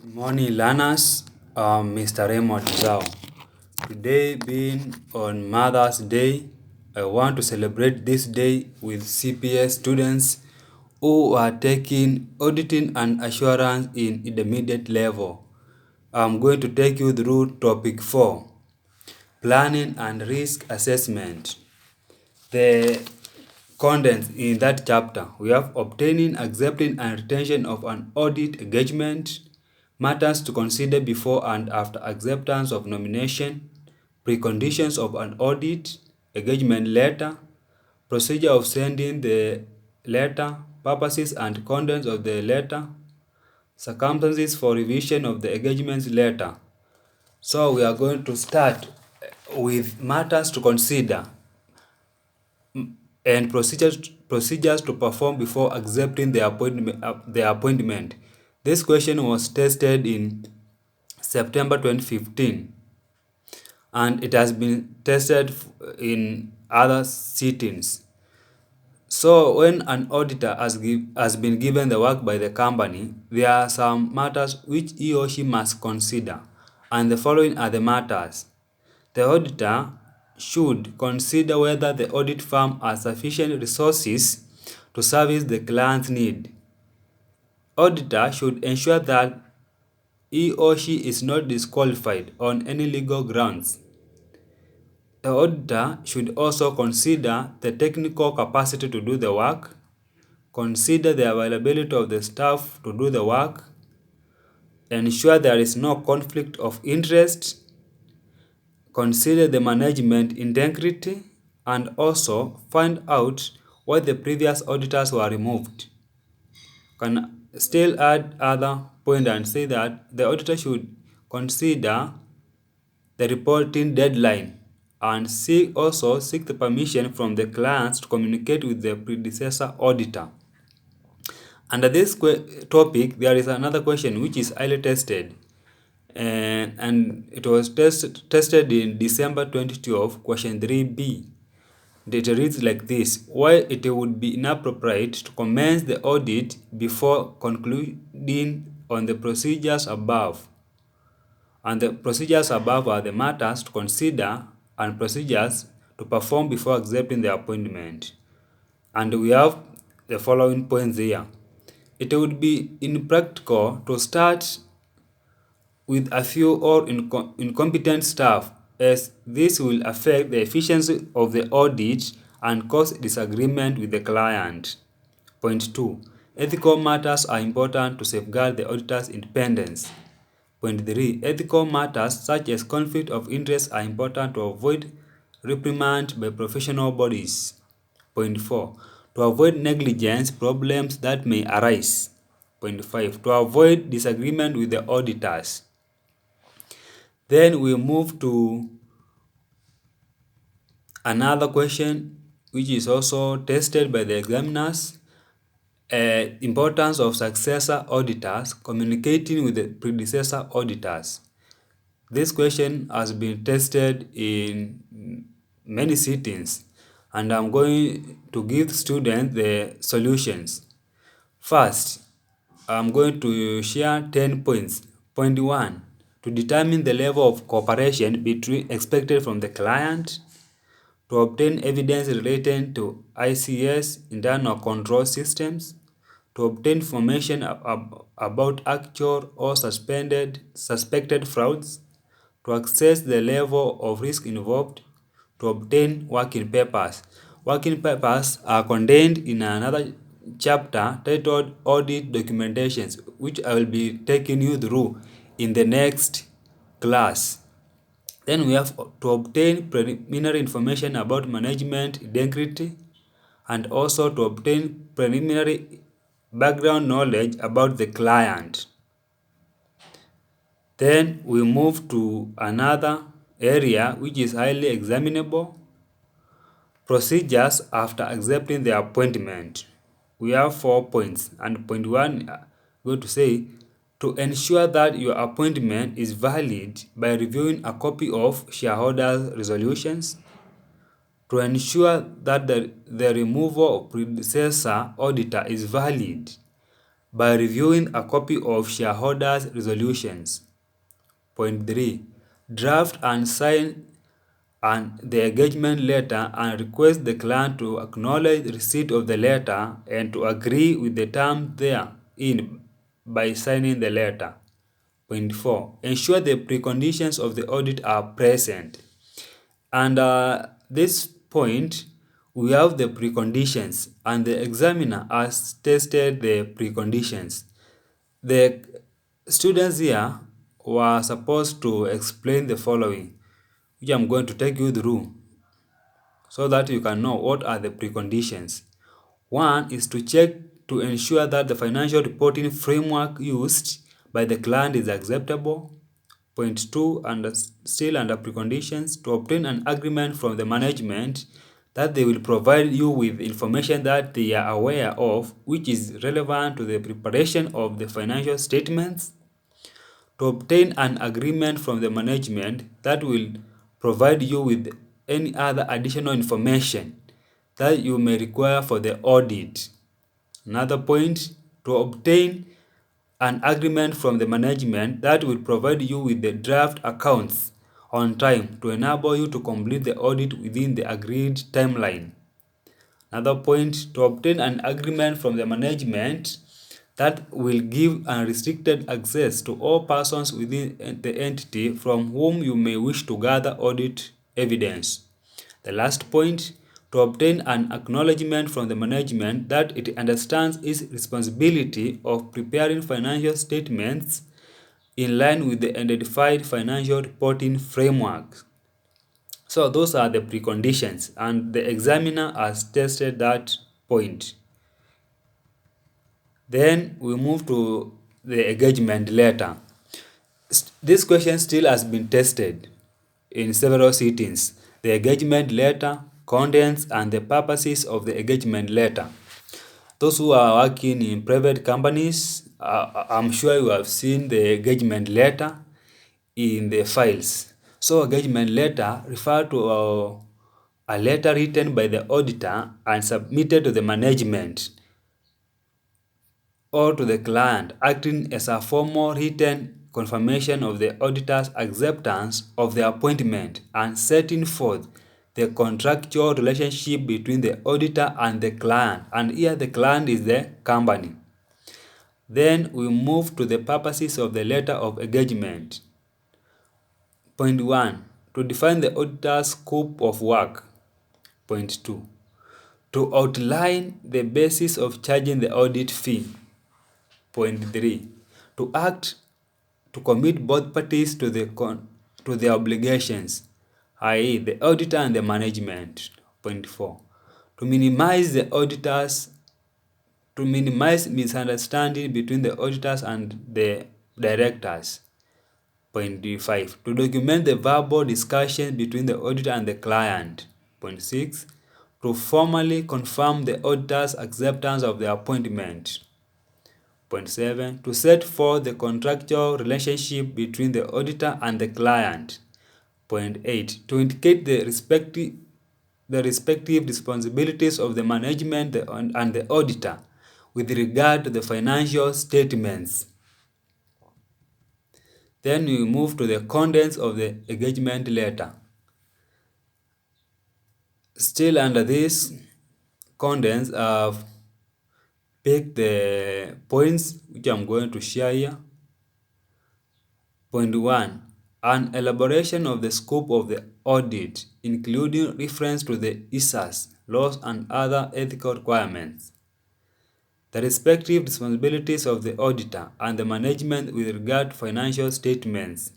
Morning learners, I'm Mr. Raymond Zhao. Today being on Mother's Day, I want to celebrate this day with CPS students who are taking auditing and assurance in intermediate level. I'm going to take you through topic 4, planning and risk assessment. The contents in that chapter, we have obtaining, accepting, and retention of an audit engagement, matters to consider before and after acceptance of nomination, preconditions of an audit, engagement letter, procedure of sending the letter, purposes and contents of the letter, circumstances for revision of the engagement letter. So we are going to start with matters to consider and procedures to perform before accepting the appointment. This question was tested in September 2015 and it has been tested in other sittings. So when an auditor has been given the work by the company, there are some matters which he or she must consider, and the following are the matters. The auditor should consider whether the audit firm has sufficient resources to service the client's need. Auditor should ensure that he or she is not disqualified on any legal grounds. The auditor should also consider the technical capacity to do the work, consider the availability of the staff to do the work, ensure there is no conflict of interest, consider the management integrity, and also find out why the previous auditors were removed. Can still add other point and say that the auditor should consider the reporting deadline and seek the permission from the clients to communicate with the predecessor auditor. Under this topic, there is another question which is highly tested, and it was tested in December 2012, question 3B. It reads like this: why it would be inappropriate to commence the audit before concluding on the procedures above. And the procedures above are the matters to consider and procedures to perform before accepting the appointment. And we have the following points here. It would be impractical to start with a few or incompetent staff, as this will affect the efficiency of the audit and cause disagreement with the client. Point 2. Ethical matters are important to safeguard the auditor's independence. Point 3. Ethical matters such as conflict of interest are important to avoid reprimand by professional bodies. Point 4. To avoid negligence problems that may arise. Point 5. To avoid disagreement with the auditors. Then we move to another question which is also tested by the examiners. Importance of successor auditors communicating with the predecessor auditors. This question has been tested in many sittings, and I'm going to give students the solutions. First, I'm going to share 10 points. Point 1, to determine the level of cooperation expected from the client, to obtain evidence related to ICS, internal control systems, to obtain information about actual or suspected frauds, to assess the level of risk involved, to obtain working papers. Working papers are contained in another chapter titled Audit Documentations, which I will be taking you through in the next class. Then we have to obtain preliminary information about management integrity and also to obtain preliminary background knowledge about the client. Then we move to another area which is highly examinable: procedures after accepting the appointment. We have 4 points, and point 1 going to say to ensure that your appointment is valid by reviewing a copy of shareholders' resolutions, to ensure that the removal of predecessor auditor is valid by reviewing a copy of shareholders' resolutions. Point 3. Draft and sign the engagement letter and request the client to acknowledge receipt of the letter and to agree with the terms therein by signing the letter. Point 4. Ensure the preconditions of the audit are present. And this point, we have the preconditions, and the examiner has tested the preconditions. The students here were supposed to explain the following, which I'm going to take you through so that you can know what are the preconditions. One is to check to ensure that the financial reporting framework used by the client is acceptable. Point 2, and still under preconditions, to obtain an agreement from the management that they will provide you with information that they are aware of, which is relevant to the preparation of the financial statements. To obtain an agreement from the management that will provide you with any other additional information that you may require for the audit. Another point, to obtain an agreement from the management that will provide you with the draft accounts on time to enable you to complete the audit within the agreed timeline. Another point, to obtain an agreement from the management that will give unrestricted access to all persons within the entity from whom you may wish to gather audit evidence. The last point, to obtain an acknowledgement from the management that it understands its responsibility of preparing financial statements in line with the identified financial reporting framework. So those are the preconditions, and the examiner has tested that point. Then we move to the engagement letter. This question still has been tested in several sittings. The engagement letter, contents, and the purposes of the engagement letter. Those who are working in private companies, I'm sure you have seen the engagement letter in the files. So engagement letter refer to a letter written by the auditor and submitted to the management or to the client, acting as a formal written confirmation of the auditor's acceptance of the appointment and setting forth the contractual relationship between the auditor and the client. And here the client is the company. Then we move to the purposes of the letter of engagement. Point 1. To define the auditor's scope of work. Point 2. To outline the basis of charging the audit fee. Point 3. To act to commit both parties to their obligations, i.e. the auditor and the management. Point 4. To minimize misunderstanding between the auditors and the directors. Point 5. To document the verbal discussion between the auditor and the client. Point 6. To formally confirm the auditor's acceptance of the appointment. Point 7. To set forth the contractual relationship between the auditor and the client. Point 8. To indicate the respective responsibilities of the management and the auditor with regard to the financial statements. Then we move to the contents of the engagement letter. Still under this contents, I've picked the points which I'm going to share here. Point 1. An elaboration of the scope of the audit, including reference to the ISAs, laws, and other ethical requirements. The respective responsibilities of the auditor and the management with regard to financial statements.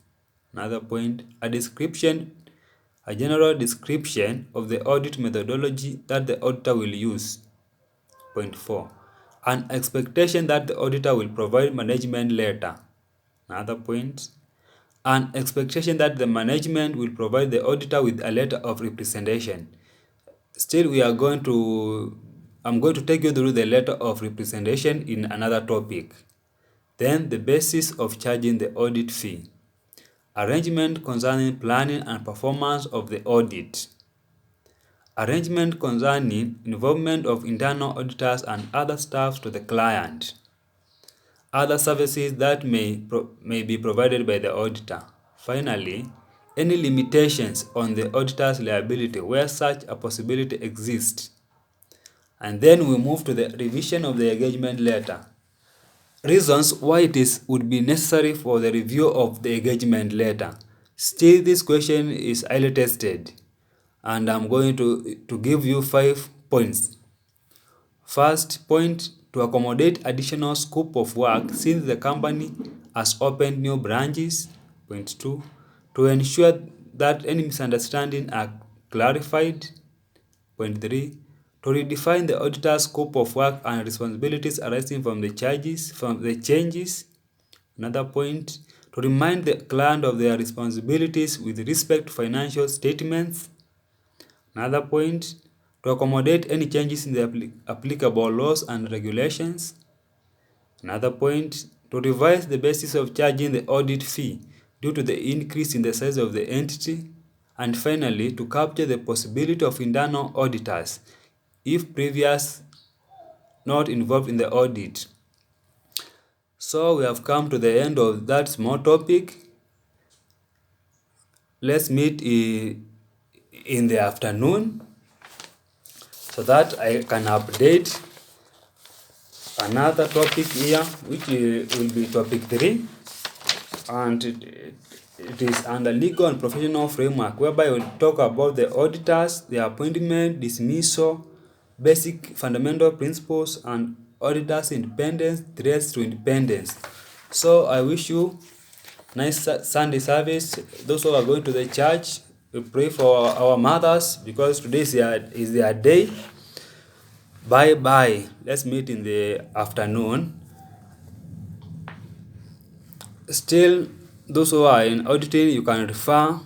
Another point, a general description of the audit methodology that the auditor will use. Point 4. An expectation that the auditor will provide management letter. Another point, an expectation that the management will provide the auditor with a letter of representation. Still, I'm going to take you through the letter of representation in another topic. Then the basis of charging the audit fee. Arrangement concerning planning and performance of the audit. Arrangement concerning involvement of internal auditors and other staff to the client. other services that may be provided by the auditor. Finally, any limitations on the auditor's liability where such a possibility exists. And then we move to the revision of the engagement letter. Reasons why would be necessary for the review of the engagement letter. Still, this question is highly tested, and I'm going to give you 5 points. First point, to accommodate additional scope of work since the company has opened new branches. Point 2, to ensure that any misunderstanding are clarified. Point 3, to redefine the auditor's scope of work and responsibilities arising from the changes. Another point, to remind the client of their responsibilities with respect to financial statements. Another point, to accommodate any changes in the applicable laws and regulations. Another point, to revise the basis of charging the audit fee due to the increase in the size of the entity. And finally, to capture the possibility of internal auditors if previous not involved in the audit. So we have come to the end of that small topic. Let's meet in the afternoon so that I can update another topic here, which will be topic 3, and it is under legal and professional framework, whereby we'll talk about the auditors, their appointment, dismissal, basic fundamental principles, and auditors' independence, threats to independence. So I wish you nice Sunday service. Those who are going to the church, we pray for our mothers because today is their day. Bye bye. Let's meet in the afternoon. Still, those who are in auditing, you can refer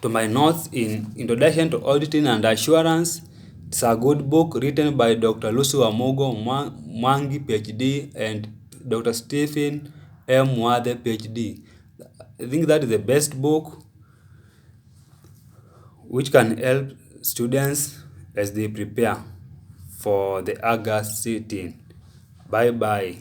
to my notes in Introduction to Auditing and Assurance. It's a good book written by Dr. Lucy Wamogo Mwangi, PhD, and Dr. Stephen M. Mwathe, PhD. I think that is the best book which can help students as they prepare for the August sitting. Bye bye.